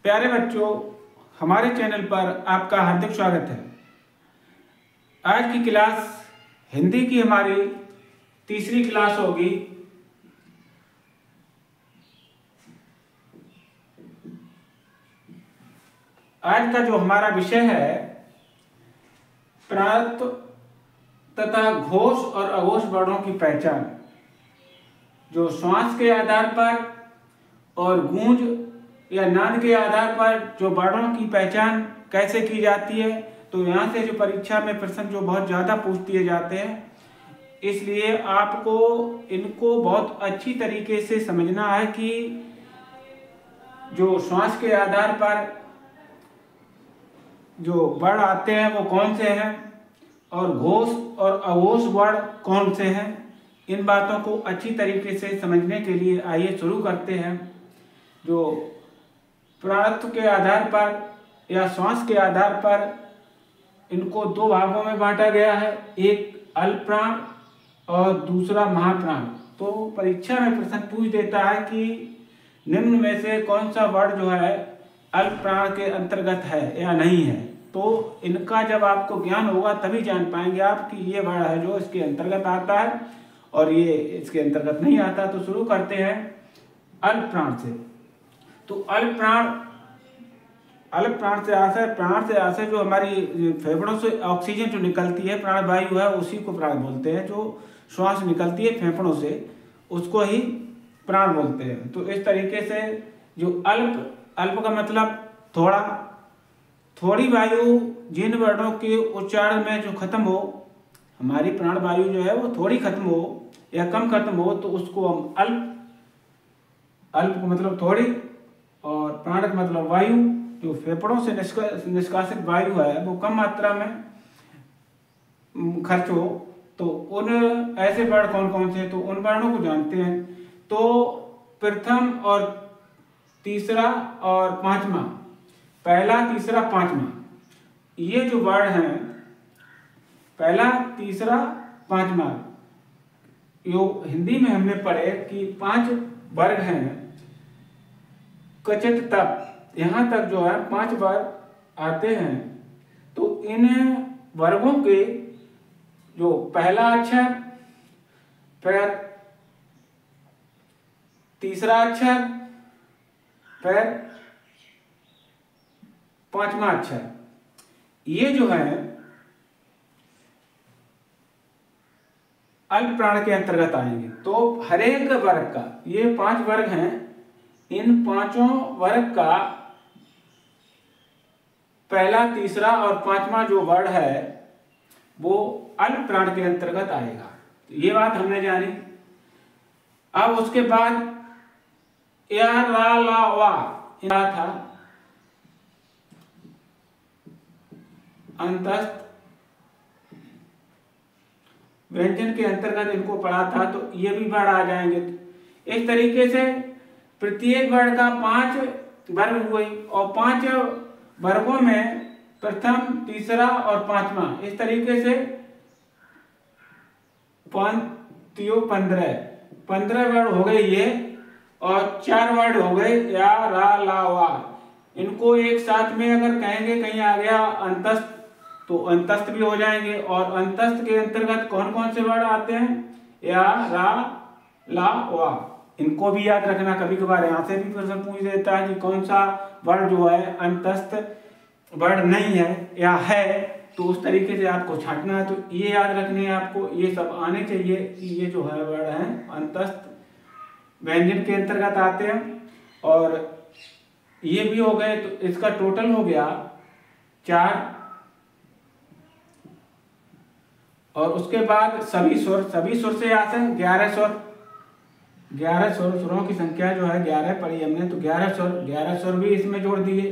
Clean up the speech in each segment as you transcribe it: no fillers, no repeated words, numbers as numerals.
प्यारे बच्चों, हमारे चैनल पर आपका हार्दिक स्वागत है। आज की क्लास हिंदी की हमारी तीसरी क्लास होगी। आज का जो हमारा विषय है प्रांत तथा घोष और अघोष वर्णों की पहचान, जो श्वास के आधार पर और गूंज या नाद के आधार पर जो वर्णों की पहचान कैसे की जाती है। तो यहाँ से जो परीक्षा में प्रश्न जो बहुत ज़्यादा पूछ दिए जाते हैं, इसलिए आपको इनको बहुत अच्छी तरीके से समझना है कि जो श्वास के आधार पर जो वर्ण आते हैं वो कौन से हैं और घोष और अघोष वर्ण कौन से हैं। इन बातों को अच्छी तरीके से समझने के लिए आइए शुरू करते हैं। जो प्राणत्व के आधार पर या श्वास के आधार पर इनको दो भागों में बांटा गया है, एक अल्प प्राण और दूसरा महाप्राण। तो परीक्षा में प्रश्न पूछ देता है कि निम्न में से कौन सा वर्ण जो है अल्प प्राण के अंतर्गत है या नहीं है। तो इनका जब आपको ज्ञान होगा तभी जान पाएंगे आप कि ये वर्ण है जो इसके अंतर्गत आता है और ये इसके अंतर्गत नहीं आता। तो शुरू करते हैं अल्प प्राण से। तो अल्प प्राण से आशय जो हमारी फेफड़ों से ऑक्सीजन जो निकलती है, प्राण वायु है, उसी को प्राण बोलते हैं। जो श्वास निकलती है फेफड़ों से उसको ही प्राण बोलते हैं। तो इस तरीके से जो अल्प का मतलब थोड़ी वायु जिन वर्णों के उच्चारण में जो खत्म हो, हमारी प्राण वायु जो है वो थोड़ी खत्म हो या कम खत्म हो, तो उसको हम अल्प का मतलब थोड़ी और प्राण का मतलब वायु। जो फेफड़ों से निष्कासित वायु है वो कम मात्रा में खर्च हो, तो उन ऐसे वर्ण कौन कौन से, तो उन वर्णों को जानते हैं। तो प्रथम और तीसरा और पांचवा, पहला तीसरा पांचवा, ये जो वर्ण हैं पहला तीसरा पांचवा, यो हिंदी में हमने पढ़े कि 5 वर्ग हैं। क्वचित तप यहाँ तक जो है 5 वर्ग आते हैं। तो इन वर्गों के जो पहला अक्षर, फिर तीसरा अक्षर, फिर पांचवा अक्षर, ये जो है अल्प प्राण के अंतर्गत आएंगे। तो हर एक वर्ग का, ये 5 वर्ग हैं, इन 5 वर्ग का पहला तीसरा और पांचवा जो वर्ण है वो अल्प प्राण के अंतर्गत आएगा। तो ये बात हमने जानी। अब उसके बाद या रा ला वा था अंतस्थ व्यंजन के अंतर्गत इनको पढ़ा था, तो ये भी वर्ण आ जाएंगे। इस तरीके से प्रत्येक वर्ण का 5 वर्ग हुए और 5 वर्गों में प्रथम तीसरा और पांचवा, इस तरीके से 15 वर्ड हो गए ये, और 4 वर्ड हो गए या रा ला वा। इनको एक साथ में अगर कहेंगे कहीं आ गया अंतस्थ, तो अंतस्थ भी हो जाएंगे। और अंतस्थ के अंतर्गत कौन कौन से वर्ड आते हैं, या रा ला वा। इनको भी याद रखना, कभी कभार यहाँ से भी प्रश्न पूछ देता है कि कौन सा वर्ड जो है अंतस्थ वर्ड नहीं है या है, तो उस तरीके से आपको छांटना है। तो ये याद रखने आपको, ये सब आने चाहिए कि ये जो है वर्ड है अंतस्थ व्यंजन के अंतर्गत आते हैं। और ये भी हो गए, तो इसका टोटल हो गया 4। और उसके बाद सभी सुर से आते हैं 11 सुर। 11 सुरों की संख्या जो है 11 पढ़ी हमने, तो 11 सुर भी इसमें जोड़ दिए,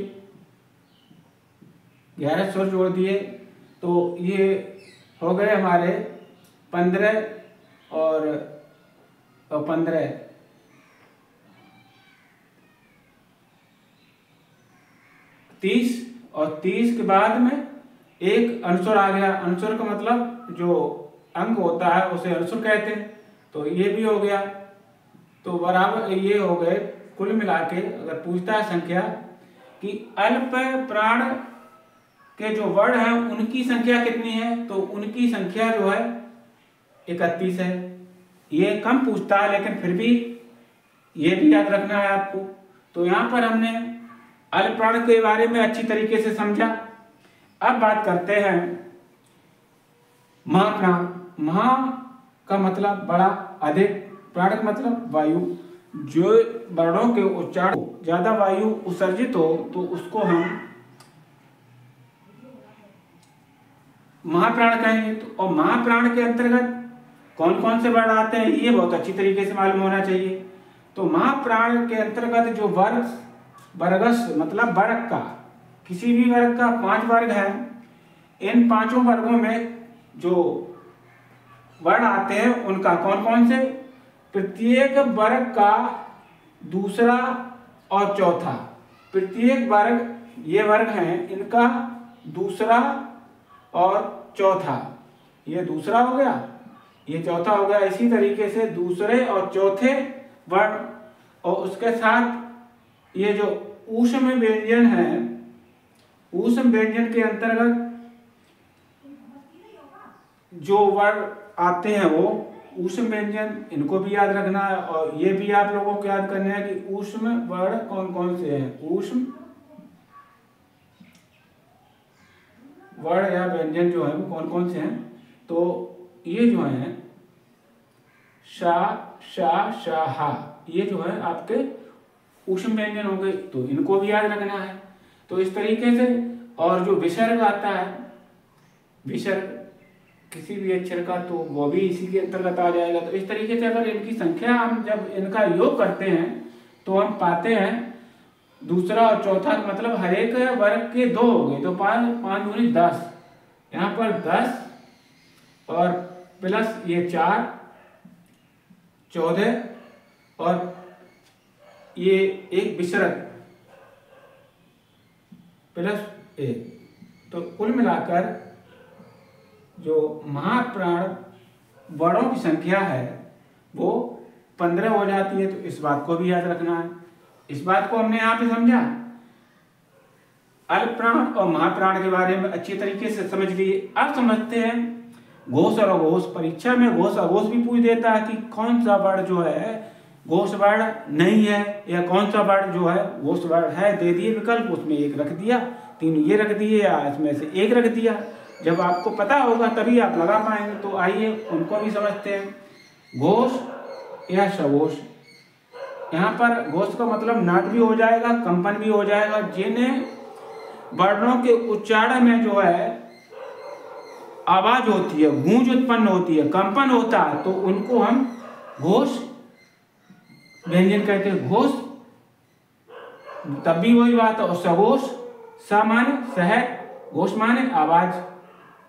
11 सुर जोड़ दिए। तो ये हो गए हमारे 15 और 15 30, और 30 के बाद में एक अनुस्वर आ गया। अनुस्वर का मतलब जो अंग होता है उसे अनुस्वर कहते हैं। तो ये भी हो गया। तो बराबर ये हो गए कुल मिला के, अगर पूछता है संख्या कि अल्प प्राण के जो वर्ण हैं उनकी संख्या कितनी है, तो उनकी संख्या जो है 31 है। ये कम पूछता है लेकिन फिर भी ये भी याद रखना है आपको। तो यहाँ पर हमने अल्प प्राण के बारे में अच्छी तरीके से समझा। अब बात करते हैं महाप्राण। महा का मतलब बड़ा, अधिक, प्राण का मतलब वायु। जो वर्णों के उच्चारण ज्यादा वायु उत्सर्जित हो तो उसको हम महाप्राण कहेंगे। तो और महाप्राण के अंतर्गत कौन कौन से वर्ण आते हैं ये बहुत अच्छी तरीके से मालूम होना चाहिए। तो महाप्राण के अंतर्गत जो वर्गस मतलब वर्ग का, किसी भी वर्ग का 5 वर्ग है, इन 5 वर्गों में जो वर्ण आते हैं उनका कौन कौन से, प्रत्येक वर्ग का दूसरा और चौथा, प्रत्येक वर्ग, ये वर्ग हैं इनका दूसरा और चौथा, ये दूसरा हो गया, ये चौथा हो गया। इसी तरीके से दूसरे और चौथे वर्ण और उसके साथ ये जो ऊष्म व्यंजन है, ऊष्म व्यंजन के अंतर्गत जो वर्ण आते हैं वो ऊष्म व्यंजन, इनको भी याद रखना है। और ये भी आप लोगों को याद करना है कि ऊष्म वर्ण कौन कौन से हैं, ऊष्म वर्ण या व्यंजन जो है वो कौन कौन से हैं। तो ये जो है शा, शा, शा, हा, ये जो है आपके ऊष्म व्यंजन हो गए, तो इनको भी याद रखना है। तो इस तरीके से, और जो विसर्ग आता है, विसर्ग किसी भी अक्षर का, तो वो भी इसी के अंतर्गत आ जाएगा। तो इस तरीके से अगर इनकी संख्या हम जब इनका योग करते हैं तो हम पाते हैं दूसरा और चौथा, मतलब हर एक वर्ग के 2 हो गए, तो 5 दूनी 10, यहाँ पर 10 और प्लस ये 4, 14 और ये एक विसर्ग प्लस 1, तो कुल मिलाकर जो महाप्राण वर्णों की संख्या है वो 15 हो जाती है। तो इस बात को भी याद रखना है। इस बात को हमने यहाँ पे समझा। अल्प प्राण और महाप्राण के बारे में अच्छी तरीके से समझ लिए। अब समझते हैं घोष और अघोष। परीक्षा में घोष अघोष भी पूछ देता है कि कौन सा वर्ण जो है घोष वर्ण नहीं है या कौन सा वर्ण जो है घोष वर्ण है। दे दिए विकल्प, उसमें एक रख दिया, 3 ये रख दिए या इसमें से एक रख दिया। जब आपको पता होगा तभी आप लगा पाएंगे। तो आइए उनको भी समझते हैं। घोष या सघोष, यहाँ पर घोष का मतलब नाद भी हो जाएगा, कंपन भी हो जाएगा। जिन्हें वर्णों के उच्चारण में जो है आवाज होती है, गूंज उत्पन्न होती है, कंपन होता है, तो उनको हम घोष व्यंजन कहते हैं। घोष तब भी वही बात है। और सघोष, स माने सहज, घोष माने आवाज,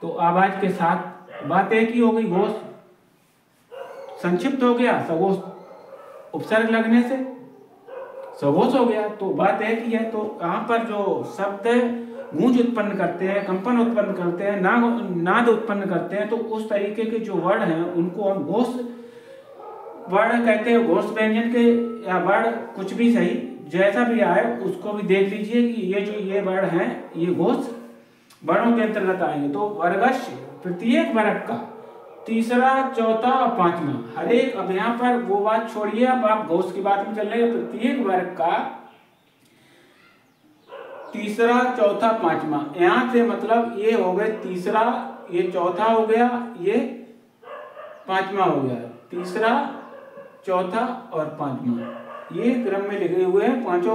तो आवाज के साथ बात एक ही हो गई। घोष संक्षिप्त हो गया, सघोष उपसर्ग लगने से सघोष हो गया, तो बात एक ही है। तो यहाँ पर जो शब्द गूंज उत्पन्न करते हैं, कंपन उत्पन्न करते हैं, नाद उत्पन्न करते हैं, तो उस तरीके के जो वर्ण हैं उनको हम घोष वर्ण कहते हैं। घोष व्यंजन के या वर्ण कुछ भी सही, जैसा भी आए उसको भी देख लीजिए कि ये जो ये वर्ण हैं ये घोष वर्णों के अंतर्गत आएंगे। तो वर्गस्य, प्रत्येक वर्ग का तीसरा, चौथा और पांचवा, हर एक। अब यहाँ पर वो बात छोड़िए, अब आप घोष की बात में चल रहे हैं। प्रत्येक वर्ग का तीसरा, चौथा, पांचवा, यहाँ से मतलब ये हो गए तीसरा, ये चौथा हो गया, ये पांचवा हो गया। तीसरा, चौथा और पांचवा, ये क्रम में लिखे हुए हैं। 5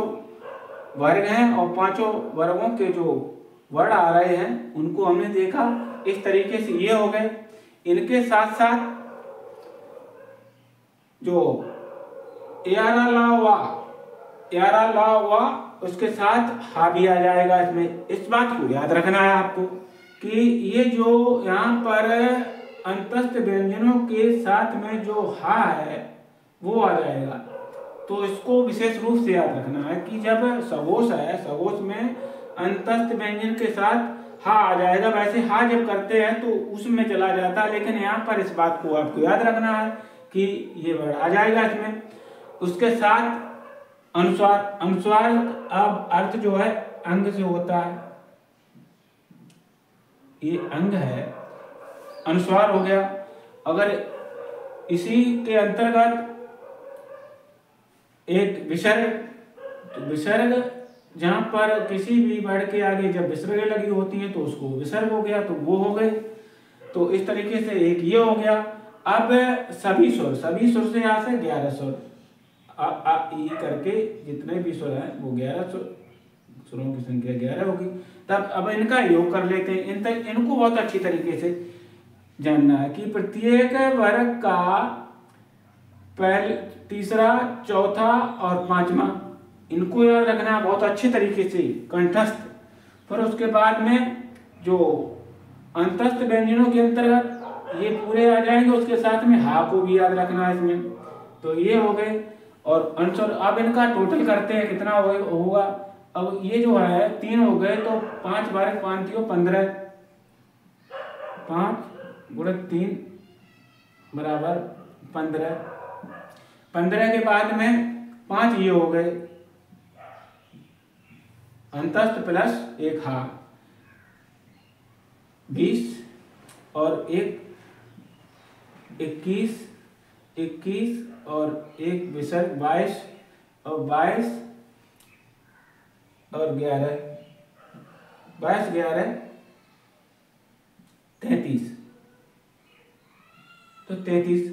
वर्ग हैं और 5 वर्गों के जो वर्ण आ रहे हैं उनको हमने देखा। इस तरीके से ये हो गए। इनके साथ साथ जो यारा ला वा उसके साथ हा भी आ जाएगा इसमें। इस बात को याद रखना है आपको कि ये जो यहाँ पर अंतस्थ व्यंजनों के साथ में जो हा है वो आ जाएगा। तो इसको विशेष रूप से याद रखना है कि जब सघोष है, सघोष में अंतस्थ व्यंजन के साथ हा आ जाएगा। वैसे हा जब करते हैं तो उसमें चला जाता है, लेकिन यहाँ पर इस बात को आपको याद रखना है कि ये वर्ण आ जाएगा इसमें। उसके साथ अनुस्वार, अनुस्वार अब अर्थ जो है अंग से होता है, ये अंग है, अनुस्वार हो गया। अगर इसी के अंतर्गत एक विसर्ग, तो विसर्ग जहां पर किसी भी वर्ड के आगे जब विसर्ग लगी होती है तो उसको विसर्ग हो गया, तो वो हो गए। तो इस तरीके से एक ये हो गया। अब सभी सुर से यहाँ से 11 सुर आ आ ई करके जितने भी सुर हैं वो 11 सुरों की संख्या 11 होगी। तब अब इनका योग कर लेते हैं। इनको बहुत अच्छी तरीके से जानना है कि प्रत्येक वर्ग का पहले, तीसरा, चौथा और पांचवा, इनको याद रखना बहुत अच्छे तरीके से कंठस्थ। फिर उसके बाद में जो अंतस्थ व्यंजनों के अंतर्गत ये पूरे आ जाएंगे, उसके साथ में हा को भी याद रखना है इसमें। तो ये हो गए और अनुस्वर। अब इनका टोटल करते हैं कितना होगा। अब ये जो है 3 हो गए, तो 5 बार 5 15, 5 गुणे 3 बराबर 15। 15 के बाद में 5 ये हो गए, अंतस्थ प्लस एक हा 20 और एक 21, 21 और एक विसर्ग 22 और 22 और 11, 22 11 33। तो 33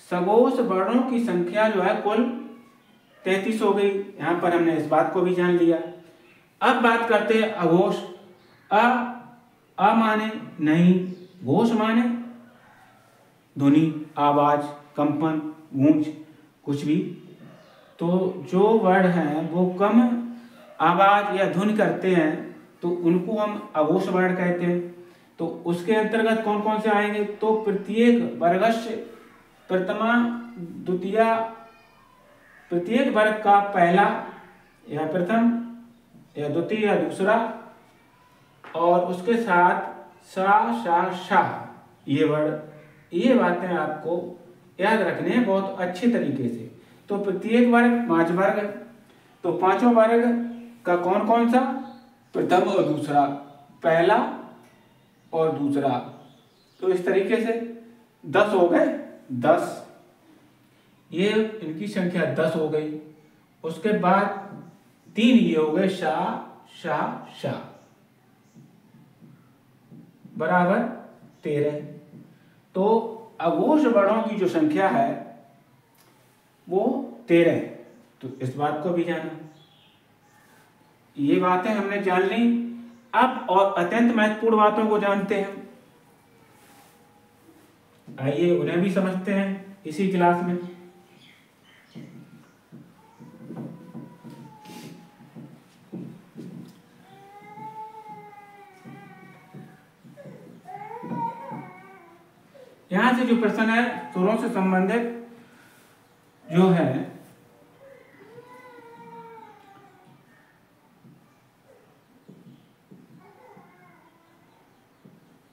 सगोश वर्णों की संख्या जो है कुल 33 हो गई। यहां पर हमने इस बात को भी जान लिया। अब बात करते हैं अघोष। अ माने नहीं, घोष माने ध्वनि, आवाज, कंपन, गूंज, कुछ भी। तो जो वर्ड हैं वो कम आवाज या धुन करते हैं तो उनको हम अघोष वर्ड कहते हैं। तो उसके अंतर्गत कौन कौन से आएंगे, तो प्रत्येक वर्गस्य प्रथमा द्वितीया, प्रत्येक वर्ग का पहला या प्रथम या द्वितीय या दूसरा, और उसके साथ सा शा शा, ये वर्ड, ये बातें आपको याद रखने हैं बहुत अच्छे तरीके से। तो प्रत्येक वर्ग 5 वर्ग, तो पांचों वर्ग का कौन कौन सा, प्रथम और दूसरा, पहला और दूसरा। तो इस तरीके से 10 हो गए, 10, ये इनकी संख्या 10 हो गई। उसके बाद 3 ये हो गए, शा शा शा बराबर 13। तो अघोष वर्णों की जो संख्या है वो 13 है। तो इस बात को भी जाना। ये बातें हमने जान ली। अब और अत्यंत महत्वपूर्ण बातों को जानते हैं। आइए उन्हें भी समझते हैं इसी क्लास में। यहां से जो प्रश्न है सुरों से संबंधित जो है,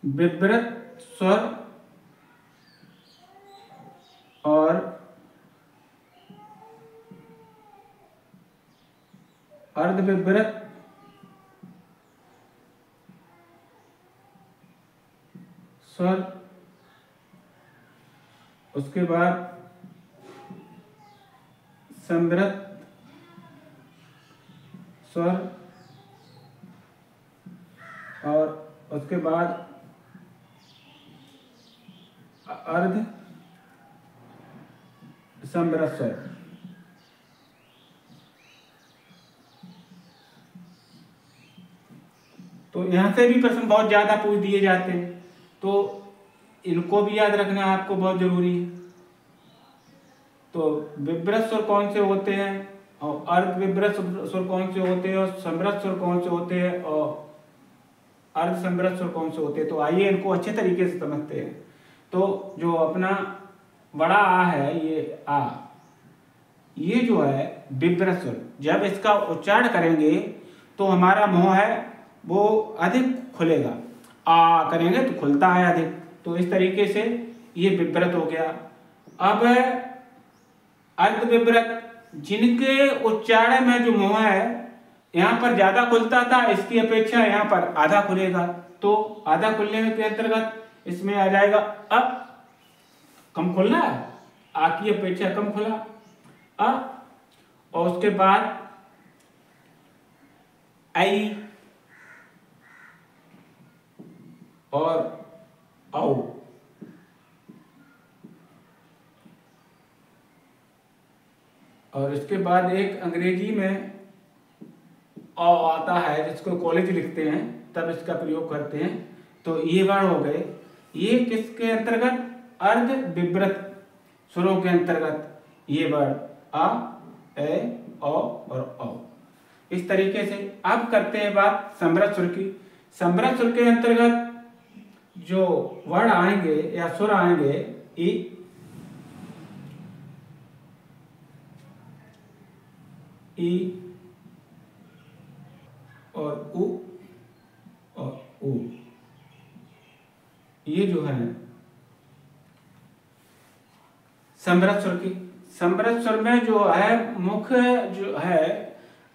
विवृत स्वर और अर्धविवृत स्वर, उसके बाद संवृत स्वर, और उसके बाद अर्ध संवृत स्वर। तो यहां से भी प्रश्न बहुत ज्यादा पूछ दिए जाते हैं, तो इनको भी याद रखना आपको बहुत जरूरी है। तो विवृत स्वर कौन से होते हैं और अर्ध विवृत स्वर कौन से होते हैं और संवृत स्वर कौन से होते हैं और अर्ध संवृत स्वर कौन से होते हैं। तो आइए इनको अच्छे तरीके से समझते हैं। तो जो अपना बड़ा आ है, ये आ, ये जो है विवृत स्वर, जब इसका उच्चारण करेंगे तो हमारा मुंह है वो अधिक खुलेगा। आ करेंगे तो खुलता है अधिक। तो इस तरीके से ये विवृत हो गया। अब अर्ध विवृत, जिनके उच्चारण में जो मुंह है यहाँ पर ज्यादा खुलता था, इसकी अपेक्षा यहाँ पर आधा खुलेगा। तो आधा खुलने के अंतर्गत इसमें आ जाएगा अ, कम खुलना है, आ की अपेक्षा कम खुला अ, और उसके बाद आई और औ। और इसके बाद एक अंग्रेजी में औ आता है, जिसको कॉलेज लिखते हैं तब इसका प्रयोग करते हैं। तो ये वर्ण हो गए, ये किसके अंतर्गत, अर्ध विवृत स्वरों के अंतर्गत ये वर्ण आ, ए, औ और औ। इस तरीके से अब करते हैं बात समृद्ध सुर की। समृद्ध सुर के अंतर्गत जो वर्ण आएंगे या सुर आएंगे, ई, ई और उ और उ, ये जो है समृद्ध स्वर की। समृद्ध स्वर में जो है मुख्य जो है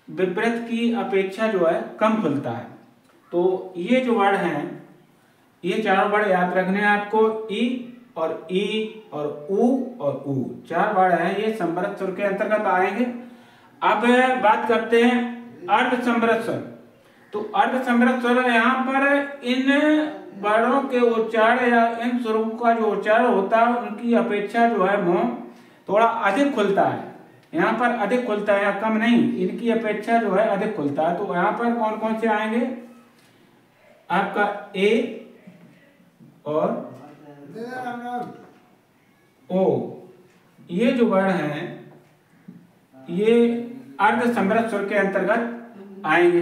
विपरीत की अपेक्षा जो है कम खुलता है। तो ये जो वर्ड हैं, ये चारों वर्ड याद रखने हैं आपको, ई और उ और उ, चार वर्ड हैं, ये समृद्ध स्वर के अंतर्गत आएंगे। अब बात करते हैं अर्ध समृद्ध स्वर। तो अर्ध समृद्ध स्वर यहाँ पर इन वर्णों के उच्चारण या इन स्वरों का जो उच्चारण होता है उनकी अपेक्षा जो है मुंह थोड़ा अधिक खुलता है। यहाँ पर अधिक खुलता है, कम नहीं, इनकी अपेक्षा जो है अधिक खुलता है। तो यहाँ पर कौन कौन से आएंगे, आपका ए और ओ, ये जो वर्ण हैं ये अर्ध समृद्ध स्वर के अंतर्गत आएंगे।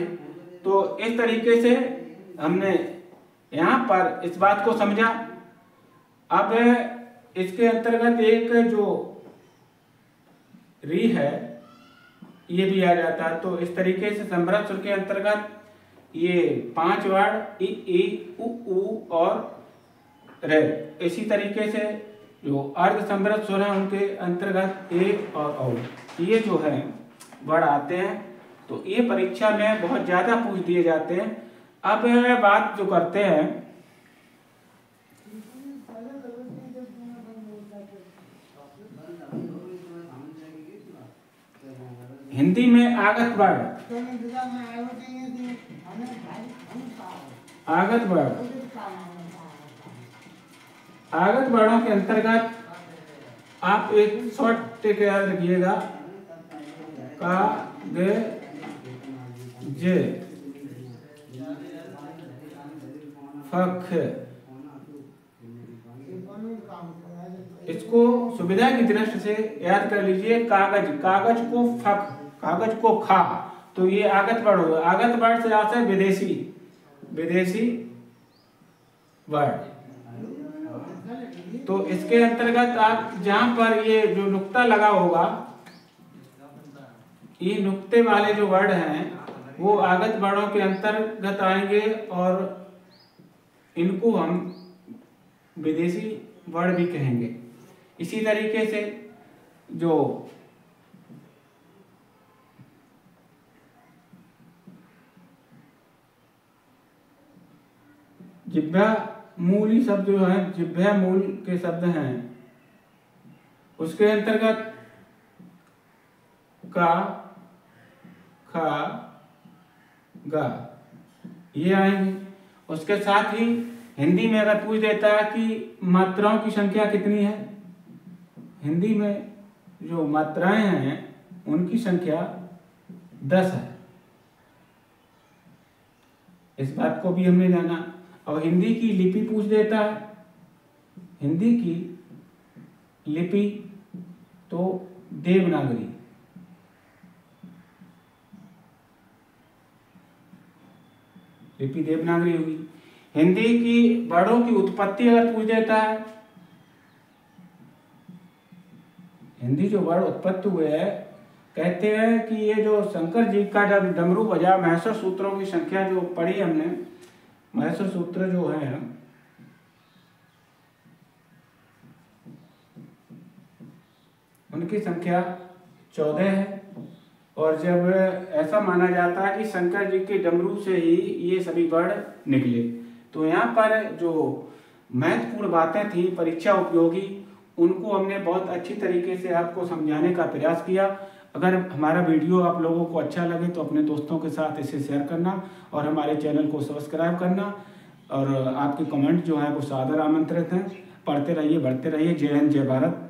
तो इस तरीके से हमने यहाँ पर इस बात को समझा। अब इसके अंतर्गत एक जो री है ये भी आ जाता है। तो इस तरीके से समृद्ध स्वर के अंतर्गत ये 5 वर्ड ई, उ और रे। इसी तरीके से जो अर्ध समृद्ध स्वर है उनके अंतर्गत ए और औ, ये जो है वर्ड आते हैं। तो ये परीक्षा में बहुत ज्यादा पूछ दिए जाते हैं। अब बात जो करते हैं हिंदी में आगत वर्ड, आगत वर्ड, आगत वर्णों के अंतर्गत आप एक शॉर्ट टिक याद रखिएगा, का, गे, जे, फख। इसको सुविधा की दृष्टि से याद कर लीजिए। कागज, कागज को फक, कागज को खा, तो ये आगत वर्ड होगा। आगत वर्ड से आता है विदेशी, विदेशी वर्ड। तो इसके अंतर्गत आप जहां पर ये जो नुक्ता लगा होगा, ये नुक्ते वाले जो वर्ड हैं वो आगत वर्णों के अंतर्गत आएंगे और इनको हम विदेशी वर्ड भी कहेंगे। इसी तरीके से जो जिह्वा मूली शब्द जो है, जिह्वा मूल के शब्द हैं, उसके अंतर्गत का, खा, गा ये आएंगे। उसके साथ ही हिंदी में अगर पूछ देता है कि मात्राओं की संख्या कितनी है, हिंदी में जो मात्राएं हैं उनकी संख्या 10 है। इस बात को भी हमने जाना। और हिंदी की लिपि पूछ देता है, हिंदी की लिपि तो देवनागरी, लिपि देवनागरी होगी। हिंदी की वर्णों की उत्पत्ति अगर पूछ देता है, हिंदी जो वर्ण उत्पत्ति हुए है, कहते हैं कि ये जो शंकर जी का जब डमरू बजा, महेश्वर सूत्रों की संख्या जो पढ़ी हमने, महेश्वर सूत्र जो है उनकी संख्या 14 है और जब ऐसा माना जाता है कि शंकर जी के डमरू से ही ये सभी वर्ण निकले। तो यहाँ पर जो महत्वपूर्ण बातें थी परीक्षा उपयोगी, उनको हमने बहुत अच्छी तरीके से आपको समझाने का प्रयास किया। अगर हमारा वीडियो आप लोगों को अच्छा लगे तो अपने दोस्तों के साथ इसे शेयर करना और हमारे चैनल को सब्सक्राइब करना। और आपके कमेंट जो है वो सादर आमंत्रित हैं। पढ़ते रहिए, बढ़ते रहिए। जय हिंद, जय भारत।